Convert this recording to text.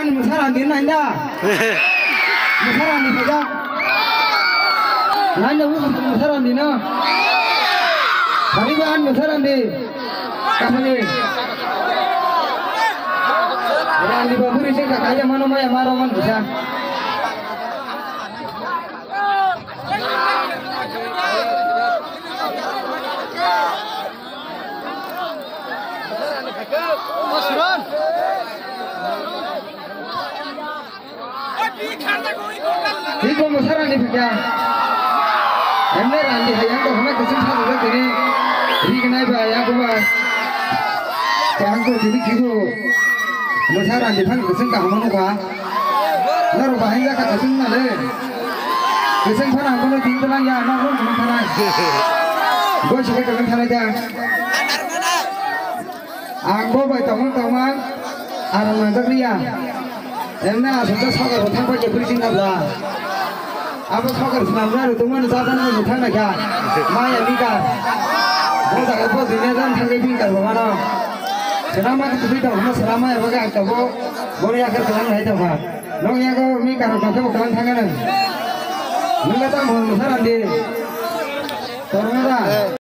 an musaran din nanda musaran din saja nanda musaran din na kami an musaran din kami orang di bawah ini saya kaya mana maya marah man bisa Masron. Ini masalah ni kerja. Anda randi hayang tu, hanya kesan satu saja ni. Ini kenai bayar aku bah. Sekarang tu jadi kilo. Masalah randi pun kesan kah mana kah? Lalu bahaya kah kesan mana? Kesan pun aku ni tinggal lang ya, nak pun kesan mana? Gua cakap kesan mana je? Aku baik teman-teman, orang mandak dia. Emna sudah sahaja bertemu je berising abla. Apa sahaja sebenarnya itu mana sahaja nak bertemu lagi. Maya bika. Kalau tak apa dunia dan tangga bika bagaimana? Selama itu tidak, mas selama ya bagai aku boleh akan tuan hai tu bah. Long yang aku bika orang tu bukan tangga ni. Mula tak mau masalah di. Tornada.